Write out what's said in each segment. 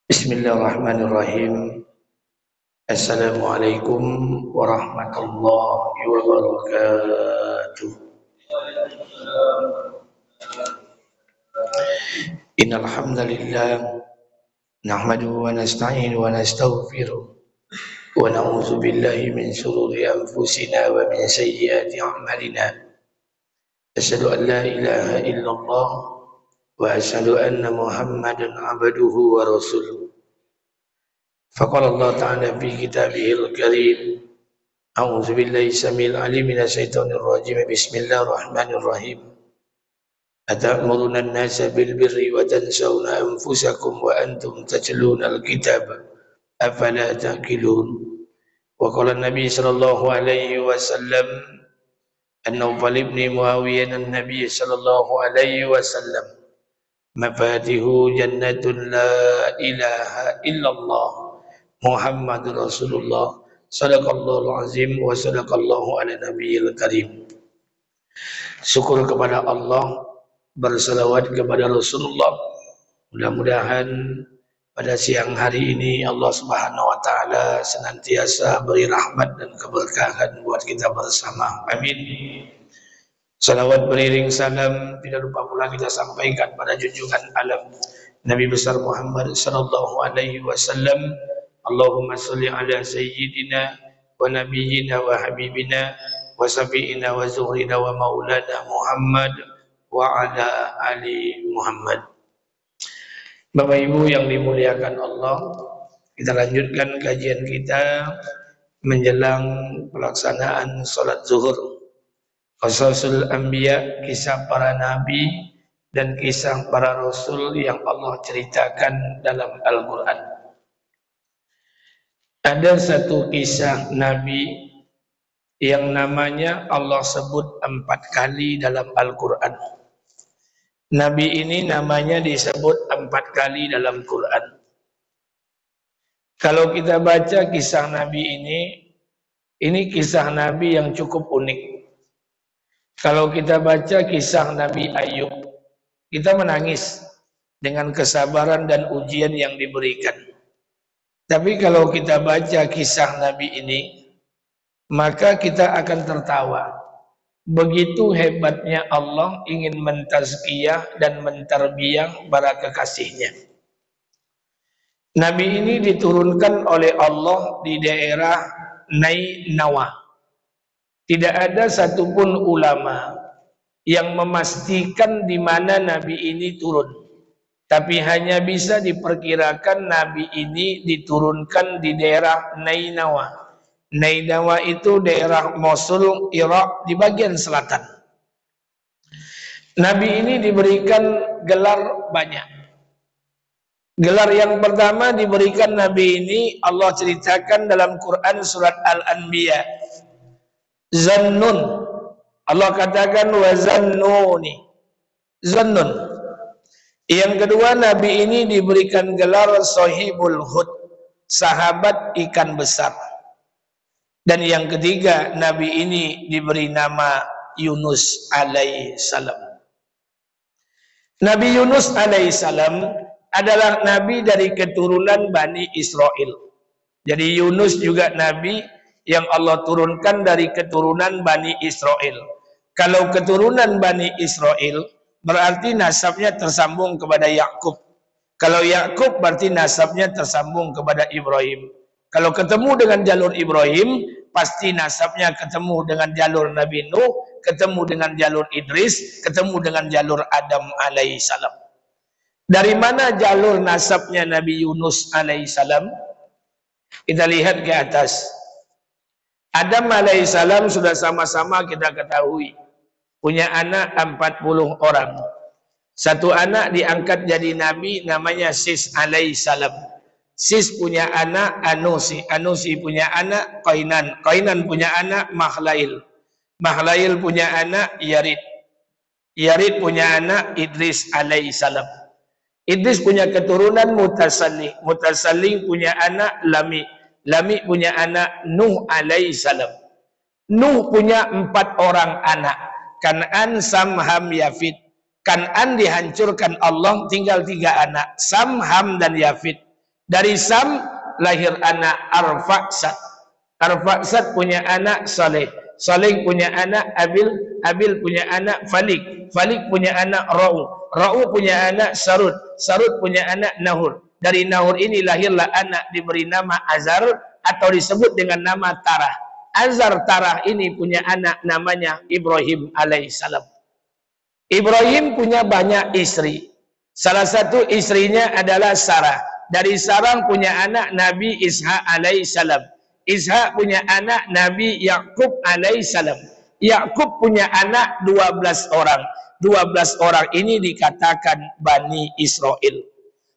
Bismillahirrahmanirrahim. Assalamualaikum warahmatullahi wabarakatuh. Innal hamdalillah nahmaduhu wa nasta'inuhu wa nastaghfiruh wa na'udzu billahi min shururi anfusina wa min sayyiati a'malina. Asyhadu an la ilaha illallah wa asyhadu anna Muhammadan 'abduhu wa rasuluh. Faqala Allah Ta'ala fi kitabihil karim. A'udzu billahi samil alim minasyaitonir rajim. Bismillahirrahmanirrahim. Atamuruna an-nasa bil birri wa tansawna anfusakum wa antum tatluna al-kitab afala ta'qilun. Wa qala an-nabi sallallahu alaihi wasallam an-Nawfal ibn Muawiyah an-nabi sallallahu alaihi wasallam mafatihu jannatun la ilaha illallah Muhammadur Rasulullah sadaqallahul azim wa sadaqallahu ala nabiyil karim. Syukur kepada Allah, berselawat kepada Rasulullah. Mudah-mudahan pada siang hari ini Allah Subhanahu wa taala senantiasa beri rahmat dan keberkahan buat kita bersama. Amin. Salawat beriring salam tidak lupa pula kita sampaikan pada junjungan alam Nabi besar Muhammad sallallahu alaihi wasallam. Allahumma salli ala sayyidina wa nabiyyina wa habibina wa safiina wa zuhrina wa maulana Muhammad wa ala ali Muhammad. Bapak Ibu yang dimuliakan Allah, kita lanjutkan kajian kita menjelang pelaksanaan salat zuhur. Qasasul anbiya, kisah para nabi dan kisah para rasul yang Allah ceritakan dalam Al-Qur'an. Ada satu kisah Nabi yang namanya Allah sebut 4 kali dalam Al-Quran. Nabi ini namanya disebut 4 kali dalam Quran. Kalau kita baca kisah Nabi ini kisah Nabi yang cukup unik. Kalau kita baca kisah Nabi Ayub, kita menangis dengan kesabaran dan ujian yang diberikan. Tapi kalau kita baca kisah Nabi ini, maka kita akan tertawa. Begitu hebatnya Allah ingin mentazkiyah dan mentarbiyah para kekasihnya. Nabi ini diturunkan oleh Allah di daerah Nainawa. Tidak ada satupun ulama yang memastikan di mana Nabi ini turun. Tapi hanya bisa diperkirakan Nabi ini diturunkan di daerah Nainawa. Nainawa itu daerah Mosul, Irak di bagian selatan. Nabi ini diberikan gelar banyak. Gelar yang pertama diberikan Nabi ini Allah ceritakan dalam Quran surat Al-Anbiya. Zannun. Allah katakan wa zannuni. Zannun. Yang kedua, Nabi ini diberikan gelar Sahibul Hud, sahabat ikan besar. Dan yang ketiga, Nabi ini diberi nama Yunus alaihi salam. Nabi Yunus alaihi salam adalah Nabi dari keturunan Bani Israel. Jadi Yunus juga Nabi yang Allah turunkan dari keturunan Bani Israel. Kalau keturunan Bani Israel, berarti nasabnya tersambung kepada Yakub. Kalau Yakub berarti nasabnya tersambung kepada Ibrahim. Kalau ketemu dengan jalur Ibrahim, pasti nasabnya ketemu dengan jalur Nabi Nuh, ketemu dengan jalur Idris, ketemu dengan jalur Adam alaihissalam. Dari mana jalur nasabnya Nabi Yunus alaihissalam? Kita lihat ke atas. Adam alaihissalam sudah sama-sama kita ketahui punya anak 40 orang. Satu anak diangkat jadi nabi namanya Sis alaihissalam. Sis punya anak Anusi, Anusi punya anak Qainan, Qainan punya anak Mahlail, Mahlail punya anak Yarid, Yarid punya anak Idris alaihissalam. Idris punya keturunan Mutasalli, Mutasalli punya anak Lami, Lami punya anak Nuh alaihissalam. Nuh punya 4 orang anak, Kan'an, Sam, Ham, Yafid. Kan'an dihancurkan Allah, tinggal 3 anak, Sam, Ham, dan Yafid. Dari Sam lahir anak Arfaksad. Arfaksad punya anak Saleh. Saleh punya anak Abil. Abil punya anak Falik. Falik punya anak Ra'u. Ra'u punya anak Sarud. Sarud punya anak Nahur. Dari Nahur ini lahirlah anak diberi nama Azar atau disebut dengan nama Tarah. Azar Tarah ini punya anak namanya Ibrahim alaihissalam. Ibrahim punya banyak istri. Salah satu istrinya adalah Sarah. Dari Sarah punya anak Nabi Ishaq alaihissalam. Ishaq punya anak Nabi Yakub alaihissalam. Yakub punya anak 12 orang. 12 orang ini dikatakan Bani Israel.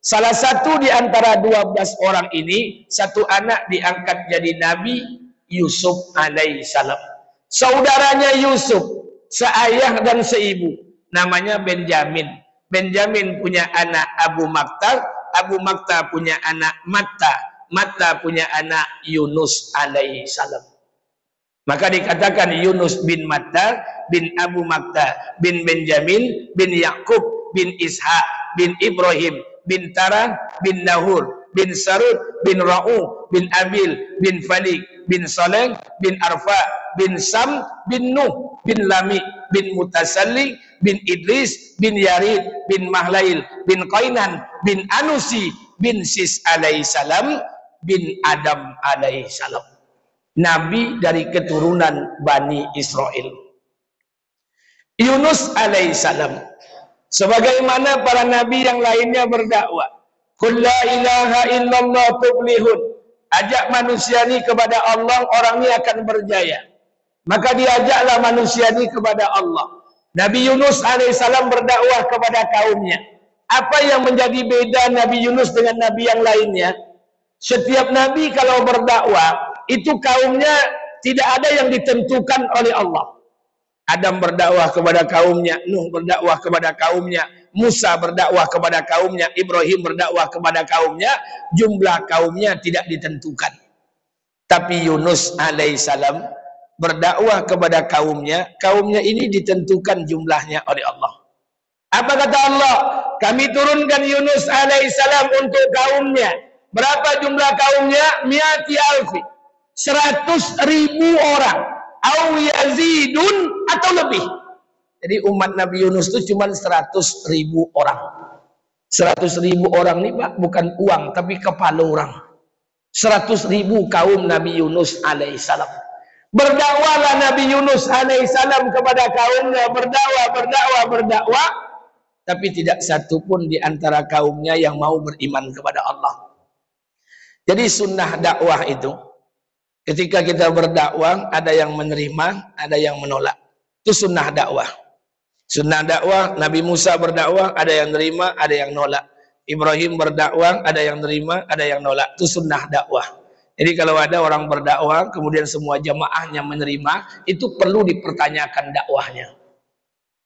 Salah satu di antara 12 orang ini, satu anak diangkat jadi Nabi Yusuf alaihissalam. Saudaranya Yusuf, seayah dan seibu, namanya Benjamin. Benjamin punya anak Abu Maktar. Abu Maktar punya anak Matta. Matta punya anak Yunus alaihissalam. Maka dikatakan Yunus bin Matta, bin Abu Maktar, bin Benjamin, bin Yakub, bin Ishaq, bin Ibrahim, bin Tarah, bin Nahur, bin Sarud, bin Ra'u, bin Abil, bin Falik, bin Saleh, bin Arfa, bin Sam, bin Nuh, bin Lami, bin Mutasalli, bin Idris, bin Yarid, bin Mahlail, bin Qainan, bin Anusi, bin Sis alaihissalam, bin Adam alaihissalam. Nabi dari keturunan Bani Israel. Yunus alaihissalam, sebagaimana para nabi yang lainnya berdakwah, qul la ilaha illallah tuflihun, ajak manusia ini kepada Allah, orang ini akan berjaya. Maka diajaklah manusia ini kepada Allah. Nabi Yunus alaihissalam berdakwah kepada kaumnya. Apa yang menjadi beda Nabi Yunus dengan nabi yang lainnya? Setiap nabi kalau berdakwah, itu kaumnya tidak ada yang ditentukan oleh Allah. Adam berdakwah kepada kaumnya, Nuh berdakwah kepada kaumnya, Musa berdakwah kepada kaumnya, Ibrahim berdakwah kepada kaumnya, jumlah kaumnya tidak ditentukan. Tapi Yunus alaihissalam berdakwah kepada kaumnya, kaumnya ini ditentukan jumlahnya oleh Allah. Apa kata Allah? Kami turunkan Yunus alaihissalam untuk kaumnya. Berapa jumlah kaumnya? Mi'ati alfi. 100.000 orang. Au yazidun, atau lebih. Jadi umat Nabi Yunus itu cuma 100.000 orang. 100.000 orang ini Pak bukan uang, tapi kepala orang. 100.000 kaum Nabi Yunus alaihissalam. Berdakwahlah Nabi Yunus alaihissalam kepada kaumnya, berdakwah, tapi tidak satu pun di antara kaumnya yang mau beriman kepada Allah. Jadi sunnah dakwah itu, ketika kita berdakwah, ada yang menerima, ada yang menolak. Itu sunnah dakwah. Sunnah dakwah, Nabi Musa berdakwah, ada yang menerima, ada yang nolak. Ibrahim berdakwah, ada yang menerima, ada yang nolak. Itu sunnah dakwah. Jadi kalau ada orang berdakwah, kemudian semua jamaahnya menerima, itu perlu dipertanyakan dakwahnya.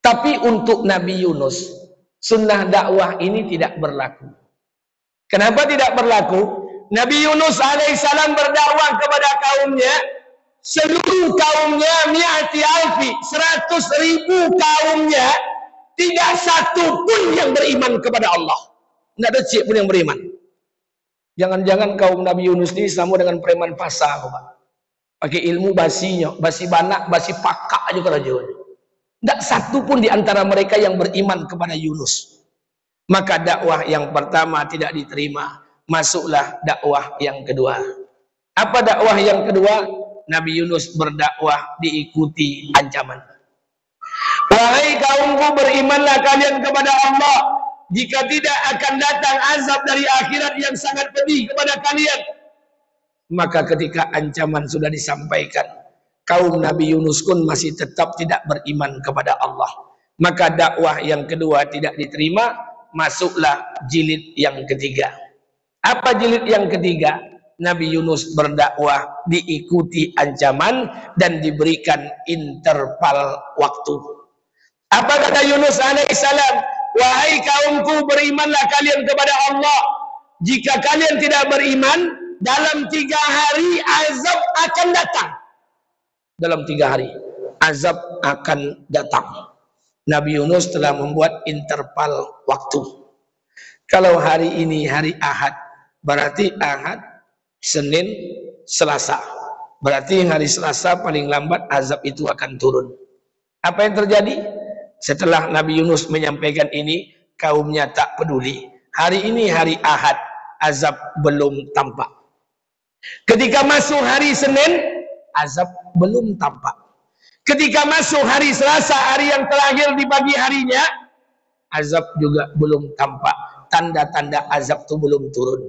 Tapi untuk Nabi Yunus, sunnah dakwah ini tidak berlaku. Kenapa tidak berlaku? Nabi Yunus alaihissalam berdakwah kepada kaumnya, seluruh kaumnya mi'ati alfi, 100.000 kaumnya, tidak satu pun yang beriman kepada Allah. Tidak ada cik pun yang beriman. Jangan-jangan kaum Nabi Yunus ini sama dengan preman pasar, Pak. Pakai ilmu basinya, basi banak, basi pakak aja kerajaan. Tidak satu pun di antara mereka yang beriman kepada Yunus. Maka dakwah yang pertama tidak diterima. Masuklah dakwah yang kedua. Apa dakwah yang kedua? Nabi Yunus berdakwah diikuti ancaman. Wahai kaumku, berimanlah kalian kepada Allah. Jika tidak akan datang azab dari akhirat yang sangat pedih kepada kalian. Maka ketika ancaman sudah disampaikan, kaum Nabi Yunus pun masih tetap tidak beriman kepada Allah. Maka dakwah yang kedua tidak diterima. Masuklah jilid yang ketiga. Apa jilid yang ketiga? Nabi Yunus berdakwah diikuti ancaman dan diberikan interval waktu. Apa kata Yunus alaihissalam? Wahai kaumku, berimanlah kalian kepada Allah. Jika kalian tidak beriman, dalam 3 hari azab akan datang. Dalam 3 hari azab akan datang. Nabi Yunus telah membuat interval waktu. Kalau hari ini hari Ahad, berarti Ahad, Senin, Selasa. Berarti hari Selasa paling lambat azab itu akan turun. Apa yang terjadi? Setelah Nabi Yunus menyampaikan ini, kaumnya tak peduli. Hari ini hari Ahad, azab belum tampak. Ketika masuk hari Senin, azab belum tampak. Ketika masuk hari Selasa, hari yang terakhir di pagi harinya, azab juga belum tampak. Tanda-tanda azab itu belum turun.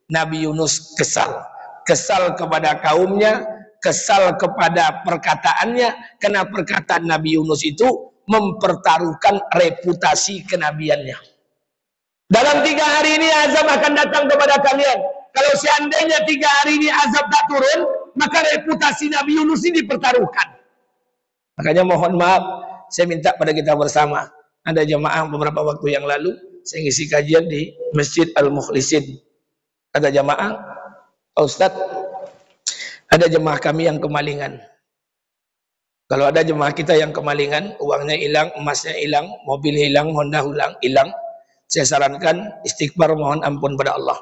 Nabi Yunus kesal. Kesal kepada kaumnya, kesal kepada perkataannya, karena perkataan Nabi Yunus itu mempertaruhkan reputasi kenabiannya. Dalam 3 hari ini azab akan datang kepada kalian. Kalau seandainya 3 hari ini azab tak turun, maka reputasi Nabi Yunus ini dipertaruhkan. Makanya mohon maaf, saya minta pada kita bersama. Ada jemaah beberapa waktu yang lalu, saya ngisi kajian di Masjid Al-Mukhlisin. Ada jemaah, Pak Ustadz, ada jemaah kami yang kemalingan. Kalau ada jemaah kita yang kemalingan, uangnya hilang, emasnya hilang, mobil hilang, Honda hilang, saya sarankan istighfar, mohon ampun pada Allah.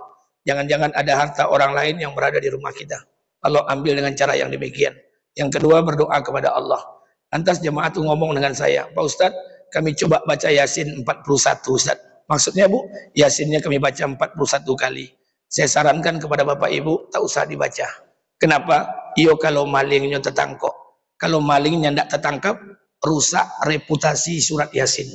Jangan-jangan ada harta orang lain yang berada di rumah kita. Kalau ambil dengan cara yang demikian. Yang kedua, berdoa kepada Allah. Lantas jemaah itu ngomong dengan saya, Pak Ustadz, kami coba baca Yasin 41 Ustadz. Maksudnya Bu, Yasinnya kami baca 41 kali. Saya sarankan kepada Bapak Ibu, tak usah dibaca. Kenapa? Iyo kalau malingnya tertangkap. Kalau malingnya tidak tertangkap, rusak reputasi surat Yasin.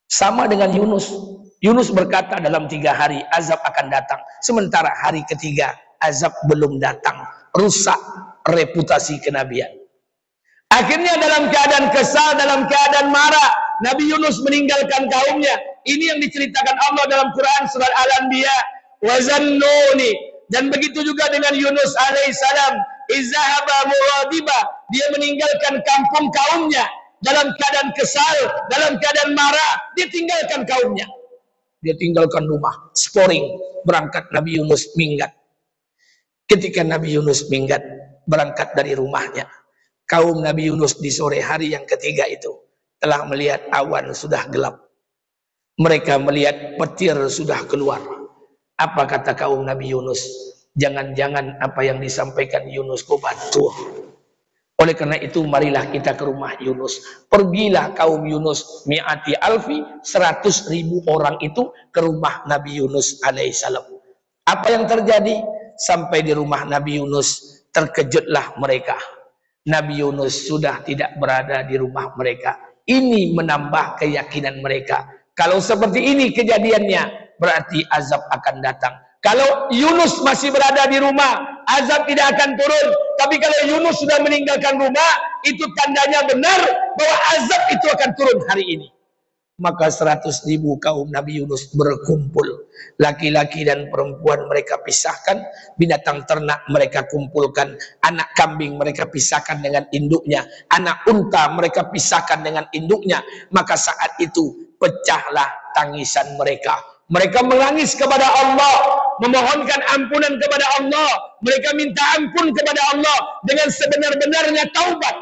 Sama dengan Yunus. Yunus berkata dalam 3 hari azab akan datang. Sementara hari ketiga azab belum datang. Rusak reputasi kenabian. Akhirnya dalam keadaan kesal, dalam keadaan marah, Nabi Yunus meninggalkan kaumnya. Ini yang diceritakan Allah dalam Quran surat Al-Anbiya. Wazannuni. Dan begitu juga dengan Yunus alaihissalam. Izahaba mughadiba. Dia meninggalkan kampung kaumnya. Dalam keadaan kesal, dalam keadaan marah, dia tinggalkan kaumnya. Dia tinggalkan rumah, sporing, berangkat Nabi Yunus minggat. Ketika Nabi Yunus minggat, berangkat dari rumahnya, kaum Nabi Yunus di sore hari yang ketiga itu telah melihat awan sudah gelap. Mereka melihat petir sudah keluar. Apa kata kaum Nabi Yunus? Jangan-jangan apa yang disampaikan Yunus kok betul. Oleh karena itu marilah kita ke rumah Yunus. Pergilah kaum Yunus mi'ati alfi, 100.000 orang itu ke rumah Nabi Yunus alaihissalam. Apa yang terjadi? Sampai di rumah Nabi Yunus, terkejutlah mereka. Nabi Yunus sudah tidak berada di rumah mereka. Ini menambah keyakinan mereka. Kalau seperti ini kejadiannya, berarti azab akan datang. Kalau Yunus masih berada di rumah, azab tidak akan turun. Tapi kalau Yunus sudah meninggalkan rumah, itu tandanya benar bahwa azab itu akan turun hari ini. Maka 100.000 kaum Nabi Yunus berkumpul. Laki-laki dan perempuan mereka pisahkan. Binatang ternak mereka kumpulkan. Anak kambing mereka pisahkan dengan induknya. Anak unta mereka pisahkan dengan induknya. Maka saat itu pecahlah tangisan mereka. Mereka menangis kepada Allah, memohonkan ampunan kepada Allah. Mereka minta ampun kepada Allah dengan sebenar-benarnya taubat.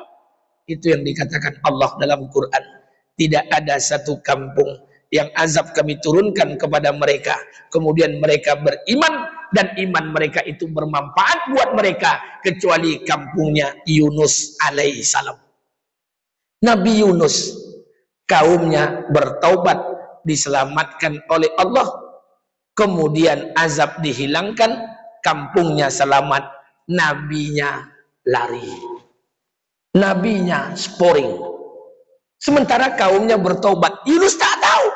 Itu yang dikatakan Allah dalam Quran. Tidak ada satu kampung yang azab kami turunkan kepada mereka. Kemudian mereka beriman dan iman mereka itu bermanfaat buat mereka. Kecuali kampungnya Yunus alaihissalam. Nabi Yunus, kaumnya bertaubat, diselamatkan oleh Allah, kemudian azab dihilangkan, kampungnya selamat, nabinya lari, nabinya sporing, sementara kaumnya bertobat. Yunus tak tahu.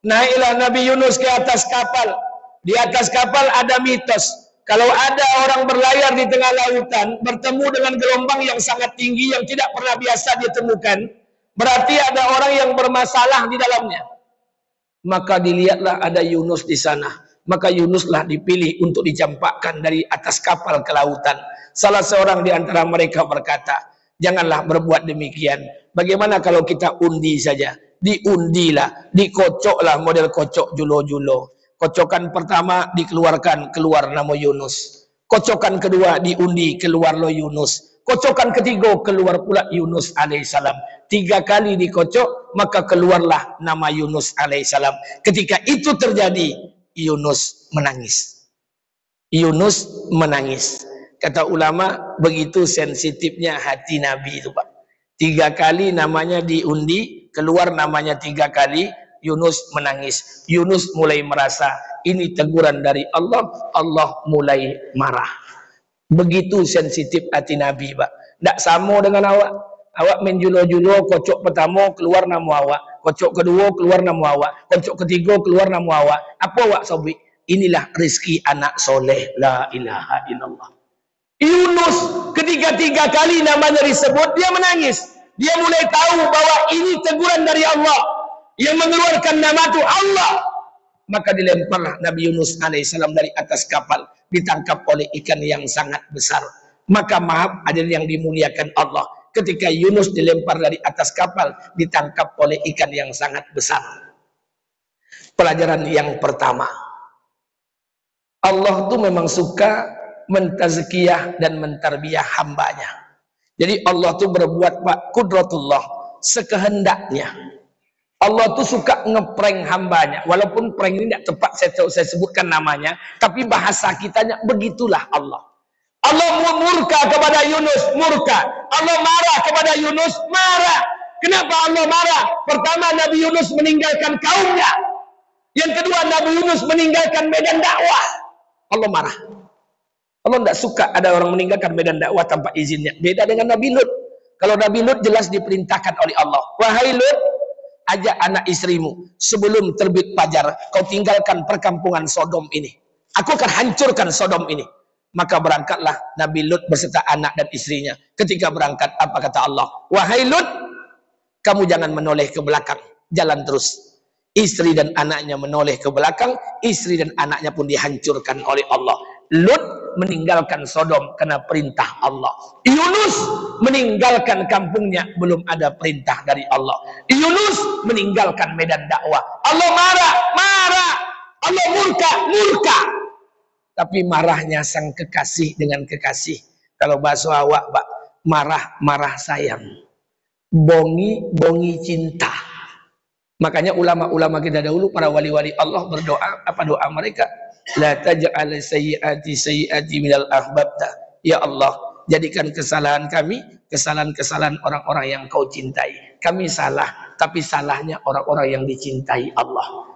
Naiklah Nabi Yunus ke atas kapal. Di atas kapal ada mitos, kalau ada orang berlayar di tengah lautan bertemu dengan gelombang yang sangat tinggi yang tidak pernah biasa ditemukan, berarti ada orang yang bermasalah di dalamnya. Maka dilihatlah ada Yunus di sana. Maka Yunuslah dipilih untuk dicampakkan dari atas kapal ke lautan. Salah seorang di antara mereka berkata, janganlah berbuat demikian. Bagaimana kalau kita undi saja? Diundilah, dikocoklah model kocok julo-julo. Kocokan pertama dikeluarkan, keluar nama Yunus. Kocokan kedua diundi, keluar lo Yunus. Kocokan ketiga keluar pula Yunus alaihissalam. 3 kali dikocok, maka keluarlah nama Yunus alaihissalam. Ketika itu terjadi, Yunus menangis. Yunus menangis. Kata ulama, begitu sensitifnya hati Nabi itu, Pak. 3 kali namanya diundi, keluar namanya 3 kali, Yunus menangis. Yunus mulai merasa ini teguran dari Allah, Allah mulai marah. Begitu sensitif hati Nabi, Pak. Tak sama dengan awak. Awak main julo-julo, kocok pertama keluar nama awak, kocok kedua keluar nama awak, kocok ketiga keluar nama awak. Apa awak sobik? Inilah rezeki anak soleh. La ilaha illallah. Yunus ketiga kali namanya disebut, dia menangis. Dia mulai tahu bahwa ini teguran dari Allah. Yang mengeluarkan nama itu Allah. Maka dilemparlah Nabi Yunus alaihissalam dari atas kapal, ditangkap oleh ikan yang sangat besar. Maka maaf hadirin yang dimuliakan Allah, ketika Yunus dilempar dari atas kapal, ditangkap oleh ikan yang sangat besar. Pelajaran yang pertama, Allah tuh memang suka mentazkiyah dan mentarbiyah hambanya. Jadi Allah tuh berbuat, Pak, kudratullah, sekehendaknya. Allah tuh suka ngeprank hambanya. Walaupun prank ini tidak tepat saya sebutkan namanya, tapi bahasa kitanya begitulah Allah. Allah murka kepada Yunus, murka. Allah marah kepada Yunus, marah. Kenapa Allah marah? Pertama, Nabi Yunus meninggalkan kaumnya. Yang kedua, Nabi Yunus meninggalkan medan dakwah. Allah marah. Allah tidak suka ada orang meninggalkan medan dakwah tanpa izinnya. Beda dengan Nabi Lut. Kalau Nabi Lut jelas diperintahkan oleh Allah. Wahai Lut, ajak anak istrimu sebelum terbit fajar, kau tinggalkan perkampungan Sodom ini. Aku akan hancurkan Sodom ini. Maka berangkatlah Nabi Lut beserta anak dan istrinya. Ketika berangkat, apa kata Allah? Wahai Lut, kamu jangan menoleh ke belakang, jalan terus. Istri dan anaknya menoleh ke belakang, istri dan anaknya pun dihancurkan oleh Allah. Lut meninggalkan Sodom karena perintah Allah. Yunus meninggalkan kampungnya, belum ada perintah dari Allah. Yunus meninggalkan medan dakwah. Allah marah, marah. Allah murka, murka. Tapi marahnya sang kekasih dengan kekasih. Kalau bahasa awak, Pak, marah, marah sayang. Bongi, bongi cinta. Makanya ulama-ulama kita dahulu, para wali-wali Allah berdoa, apa doa mereka? La taj'al sayyi'ati sayyi'ati minal ahbabta. Ya Allah, jadikan kesalahan kami kesalahan-kesalahan orang-orang yang kau cintai. Kami salah, tapi salahnya orang-orang yang dicintai Allah.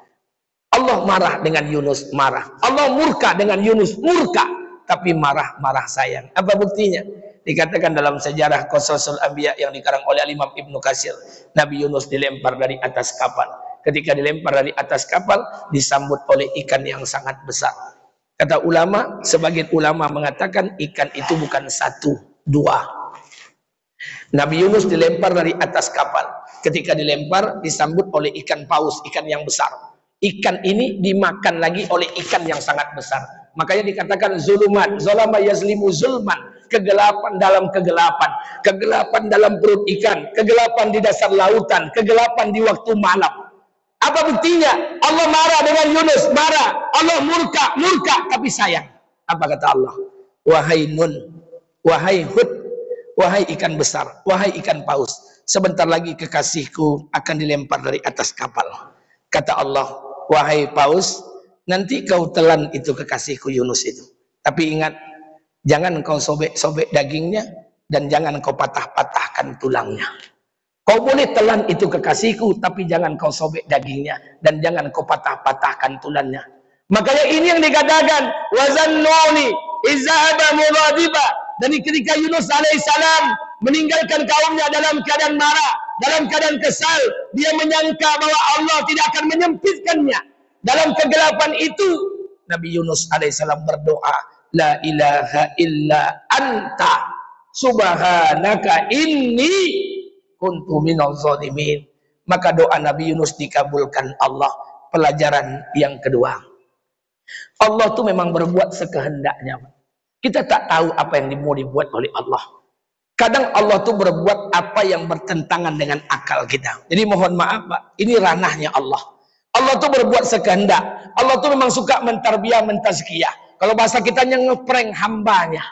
Allah marah dengan Yunus, marah. Allah murka dengan Yunus, murka. Tapi marah-marah sayang. Apa buktinya? Dikatakan dalam sejarah Qasasul Anbiya yang dikarang oleh Imam Ibnu Katsir, Nabi Yunus dilempar dari atas kapal. Ketika dilempar dari atas kapal, disambut oleh ikan yang sangat besar. Kata ulama, sebagian ulama mengatakan ikan itu bukan 1, 2. Nabi Yunus dilempar dari atas kapal. Ketika dilempar, disambut oleh ikan paus, ikan yang besar. Ikan ini dimakan lagi oleh ikan yang sangat besar. Makanya dikatakan zulumat, zalama yazlimu zulman, kegelapan dalam kegelapan, kegelapan dalam perut ikan, kegelapan di dasar lautan, kegelapan di waktu malam. Apa buktinya? Allah marah dengan Yunus, marah. Allah murka, murka, tapi sayang. Apa kata Allah? Wahai Nun, wahai Hud, wahai ikan besar, wahai ikan paus, sebentar lagi kekasihku akan dilempar dari atas kapal. Kata Allah, wahai paus, nanti kau telan itu kekasihku Yunus itu. Tapi ingat, jangan kau sobek-sobek dagingnya, dan jangan kau patah-patahkan tulangnya. Kau boleh telan itu kekasihku, tapi jangan kau sobek dagingnya, dan jangan kau patah-patahkan tulangnya. Makanya ini yang dikatakan, wazannuni izahaba mughadiba. Dan ketika Yunus alaihissalam meninggalkan kaumnya dalam keadaan marah, dalam keadaan kesal, dia menyangka bahwa Allah tidak akan menyempitkannya. Dalam kegelapan itu, Nabi Yunus alaihissalam berdoa, la ilaha illa anta subhanaka inni kuntu minal zalimin. Maka doa Nabi Yunus dikabulkan Allah. Pelajaran yang kedua, Allah tuh memang berbuat sekehendaknya. Kita tak tahu apa yang mau dibuat oleh Allah. Kadang Allah tuh berbuat apa yang bertentangan dengan akal kita. Jadi mohon maaf, Pak, ini ranahnya Allah. Allah tuh berbuat sekehendak. Allah tuh memang suka mentarbiyah, mentazkiyah. Kalau bahasa kitanya ngeprank hambanya.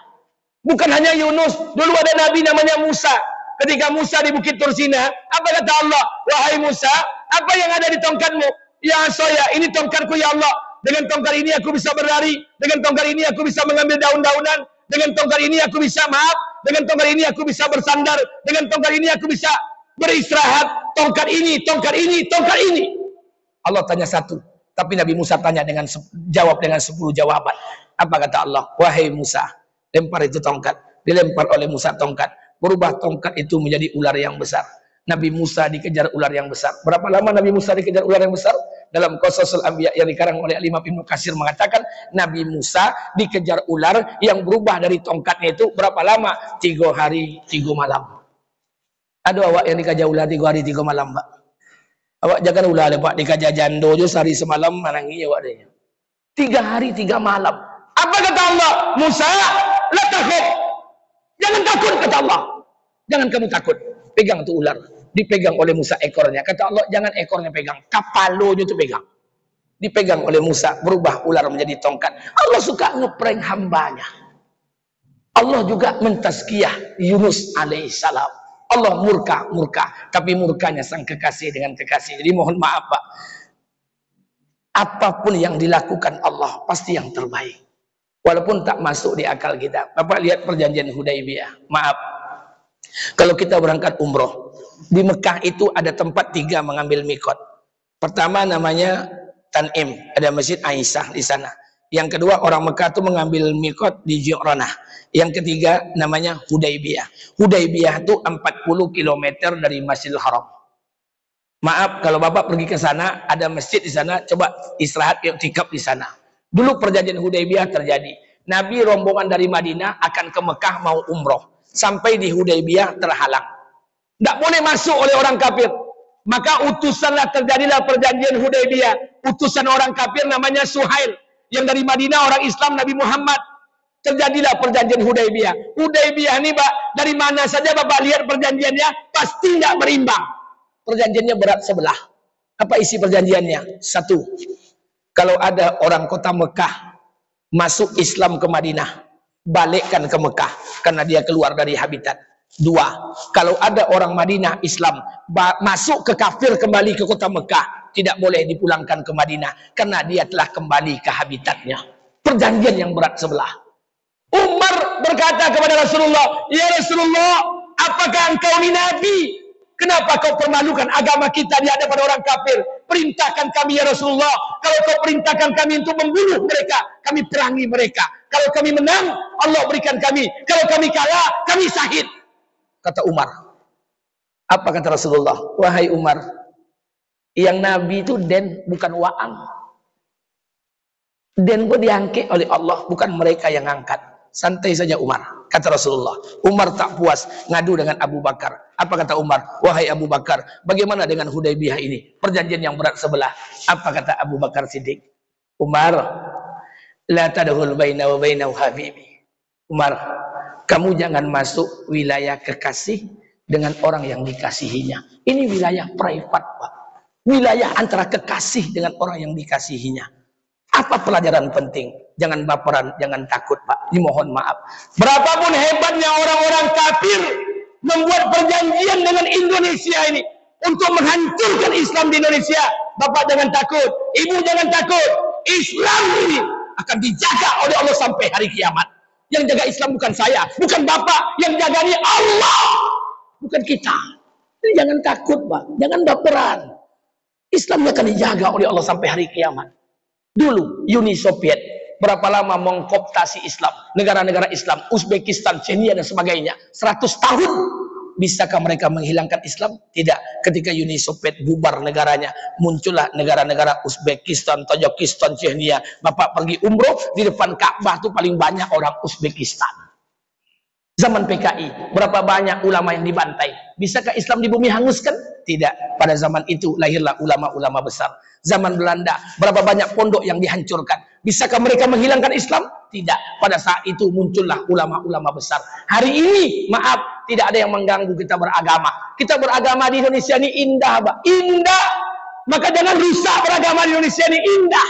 Bukan hanya Yunus, dulu ada nabi namanya Musa. Ketika Musa di Bukit Tursina, apa kata Allah? Wahai Musa, apa yang ada di tongkatmu? Ya saya, ini tongkatku ya Allah. Dengan tongkat ini aku bisa berlari. Dengan tongkat ini aku bisa mengambil daun-daunan. Dengan tongkat ini aku bisa, maaf, dengan tongkat ini aku bisa bersandar. Dengan tongkat ini aku bisa beristirahat. Tongkat ini, tongkat ini, tongkat ini. Allah tanya satu, tapi Nabi Musa tanya jawab dengan 10 jawaban. Apa kata Allah? Wahai Musa, lempar itu tongkat. Dilempar oleh Musa tongkat. Berubah tongkat itu menjadi ular yang besar. Nabi Musa dikejar ular yang besar. Berapa lama Nabi Musa dikejar ular yang besar? Dalam Qasasul Anbiya yang dikarang oleh Imam Ibnu Katsir mengatakan Nabi Musa dikejar ular yang berubah dari tongkatnya itu berapa lama? 3 hari 3 malam. Ada awak yang dikejar ular 3 hari 3 malam, Pak. Awak jangan ular Pak dikejar jando je sehari semalam manangi awak dia. 3 hari 3 malam. Apa kata Allah? Musa, la takhaf. Jangan takut kata Allah. Jangan kamu takut. Pegang tuh ular. Dipegang oleh Musa ekornya. Kata Allah, jangan ekornya pegang. Kapalonya tuh pegang. Dipegang oleh Musa. Berubah ular menjadi tongkat. Allah suka ngeprank hambanya. Allah juga mentazkiyah Yunus alaihissalam. Allah murka. Tapi murkanya sang kekasih dengan kekasih. Jadi mohon maaf Pak. Apapun yang dilakukan Allah pasti yang terbaik. Walaupun tak masuk di akal kita. Bapak lihat perjanjian Hudaibiyah. Maaf. Kalau kita berangkat umroh, di Mekah itu ada tempat 3 mengambil mikot. Pertama namanya Tan'im, ada Masjid Aisyah di sana. Yang kedua orang Mekah itu mengambil mikot di Ji'ranah. Yang ketiga namanya Hudaibiyah. Hudaibiyah itu 40 km dari Masjidil Haram. Maaf kalau Bapak pergi ke sana, ada masjid di sana, coba istirahat i'tikaf di sana. Dulu perjanjian Hudaibiyah terjadi. Nabi rombongan dari Madinah akan ke Mekah mau umroh. Sampai di Hudaibiyah terhalang. Tidak boleh masuk oleh orang kafir. Maka utusanlah terjadilah perjanjian Hudaibiyah. Utusan orang kafir namanya Suhail. Yang dari Madinah orang Islam Nabi Muhammad. Terjadilah perjanjian Hudaibiyah. Hudaibiyah ini Pak, dari mana saja Bapak lihat perjanjiannya, pasti tidak berimbang. Perjanjiannya berat sebelah. Apa isi perjanjiannya? 1. Kalau ada orang kota Mekah masuk Islam ke Madinah, balikkan ke Mekah karena dia keluar dari habitat. 2. Kalau ada orang Madinah Islam masuk ke kafir kembali ke kota Mekah, tidak boleh dipulangkan ke Madinah karena dia telah kembali ke habitatnya. Perjanjian yang berat sebelah. Umar berkata kepada Rasulullah, "Ya Rasulullah, apakah engkau ini nabi? Kenapa kau permalukan agama kita di hadapan orang kafir? Perintahkan kami ya Rasulullah. Kalau kau perintahkan kami untuk membunuh mereka, kami perangi mereka. Kalau kami menang, Allah berikan kami. Kalau kami kalah, kami syahid." Kata Umar. Apa kata Rasulullah? Wahai Umar, yang Nabi itu den bukan waang. Den pun diangkat oleh Allah, bukan mereka yang angkat. Santai saja Umar, kata Rasulullah. Umar tak puas, ngadu dengan Abu Bakar. Apa kata Umar? Wahai Abu Bakar, bagaimana dengan Hudaibiyah ini? Perjanjian yang berat sebelah. Apa kata Abu Bakar Siddiq? Umar, la tadkhul baina wa bainahu habibi. Umar, kamu jangan masuk wilayah kekasih dengan orang yang dikasihinya. Ini wilayah private, Pak. Wilayah antara kekasih dengan orang yang dikasihinya. Apa pelajaran penting? Jangan baperan, jangan takut, Pak. Ini mohon maaf. Berapapun hebatnya orang-orang kafir membuat perjanjian dengan Indonesia ini untuk menghancurkan Islam di Indonesia, Bapak jangan takut, Ibu jangan takut. Islam ini akan dijaga oleh Allah sampai hari kiamat. Yang jaga Islam bukan saya, bukan Bapak. Yang jaga ini Allah, bukan kita. Jadi jangan takut, Pak. Jangan baperan. Islam akan dijaga oleh Allah sampai hari kiamat. Dulu Uni Soviet berapa lama mengkooptasi Islam, negara-negara Islam, Uzbekistan, Chechnya dan sebagainya, 100 tahun. Bisakah mereka menghilangkan Islam? Tidak. Ketika Uni Soviet bubar negaranya, muncullah negara-negara Uzbekistan, Tajikistan, Chechnya. Bapak pergi umroh, di depan Ka'bah itu paling banyak orang Uzbekistan. Zaman PKI, berapa banyak ulama yang dibantai? Bisakah Islam di bumi hanguskan? Tidak. Pada zaman itu lahirlah ulama-ulama besar. Zaman Belanda, berapa banyak pondok yang dihancurkan? Bisakah mereka menghilangkan Islam? Tidak. Pada saat itu muncullah ulama-ulama besar. Hari ini, maaf, tidak ada yang mengganggu kita beragama. Kita beragama di Indonesia ini indah, Pak. Indah. Maka jangan rusak beragama di Indonesia ini indah.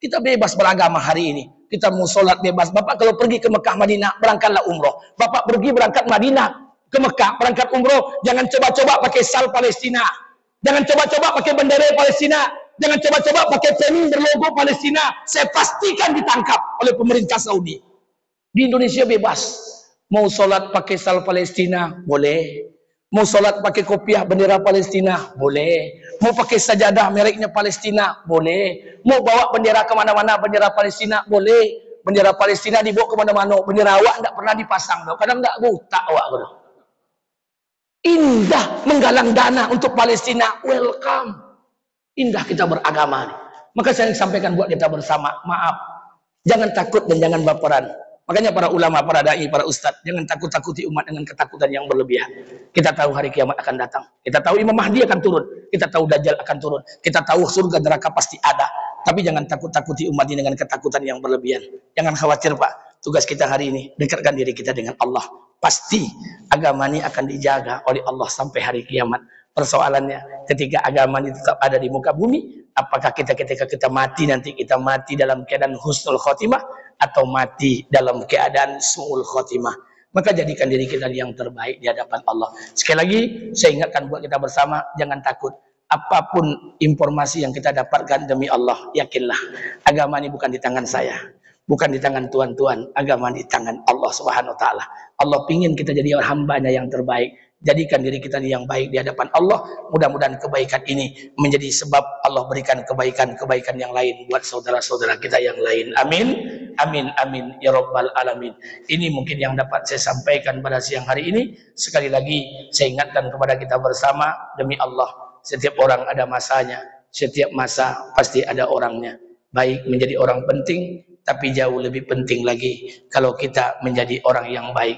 Kita bebas beragama hari ini. Kita mau sholat bebas. Bapak kalau pergi ke Mekah Madinah, berangkatlah umroh. Bapak pergi berangkat Madinah ke Mekah, berangkat umroh, jangan coba-coba pakai sal Palestina. Jangan coba-coba pakai bendera Palestina. Jangan coba-coba pakai framing berlogo Palestina. Saya pastikan ditangkap oleh pemerintah Saudi. Di Indonesia bebas. Mau sholat pakai sal Palestina, boleh. Mau sholat pakai kopiah bendera Palestina, boleh. Mau pakai sajadah mereknya Palestina, boleh. Mau bawa bendera kemana-mana, bendera Palestina, boleh. Bendera Palestina dibawa kemana-mana. Bendera awak tidak pernah dipasang. Kadang tidak buta awak. Indah menggalang dana untuk Palestina, welcome. Indah kita beragama. Maka saya sampaikan buat kita bersama, maaf. Jangan takut dan jangan baperan. Makanya para ulama, para dai, para ustadz, jangan takut-takuti umat dengan ketakutan yang berlebihan. Kita tahu hari kiamat akan datang. Kita tahu Imam Mahdi akan turun. Kita tahu Dajjal akan turun. Kita tahu surga neraka pasti ada. Tapi jangan takut-takuti umat ini dengan ketakutan yang berlebihan. Jangan khawatir, Pak. Tugas kita hari ini, dekatkan diri kita dengan Allah. Pasti agama ini akan dijaga oleh Allah sampai hari kiamat. Persoalannya, ketika agama ini tetap ada di muka bumi, apakah ketika kita mati nanti kita mati dalam keadaan husnul khotimah atau mati dalam keadaan su'ul khotimah? Maka jadikan diri kita yang terbaik di hadapan Allah. Sekali lagi saya ingatkan buat kita bersama, jangan takut. Apapun informasi yang kita dapatkan demi Allah, yakinlah agama ini bukan di tangan saya, bukan di tangan tuan-tuan, agama di tangan Allah Subhanahu wa taala. Allah pingin kita jadi hambanya yang terbaik. Jadikan diri kita yang baik di hadapan Allah. Mudah-mudahan kebaikan ini menjadi sebab Allah berikan kebaikan-kebaikan yang lain buat saudara-saudara kita yang lain. Amin. Amin. Amin. Ya Rabbal Alamin. Ini mungkin yang dapat saya sampaikan pada siang hari ini. Sekali lagi saya ingatkan kepada kita bersama, demi Allah, setiap orang ada masanya. Setiap masa pasti ada orangnya. Baik menjadi orang penting, tapi jauh lebih penting lagi kalau kita menjadi orang yang baik.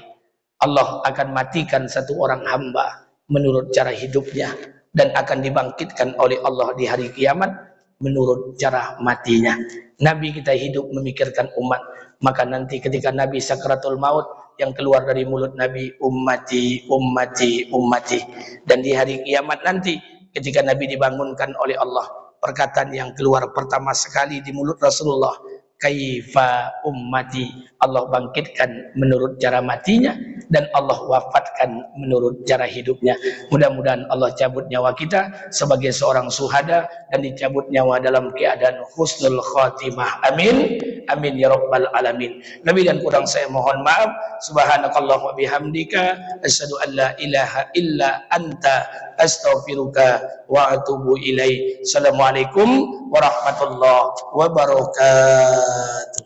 Allah akan matikan satu orang hamba menurut cara hidupnya dan akan dibangkitkan oleh Allah di hari kiamat menurut cara matinya. Nabi kita hidup memikirkan umat, maka nanti ketika Nabi sakaratul maut, yang keluar dari mulut Nabi, ummati, ummati, ummati. Dan di hari kiamat nanti ketika Nabi dibangunkan oleh Allah, perkataan yang keluar pertama sekali di mulut Rasulullah, kaifa ummati, Allah bangkitkan menurut cara matinya dan Allah wafatkan menurut cara hidupnya. Mudah-mudahan Allah cabut nyawa kita sebagai seorang syuhada dan dicabut nyawa dalam keadaan husnul khatimah. Amin. Amin ya Rabbal Alamin. Lebih dan kurang saya mohon maaf. Subhanakallah wa bihamdika asyhadu an la ilaha illa anta astaghfiruka wa atubu ilaik. Assalamualaikum warahmatullahi wabarakatuh.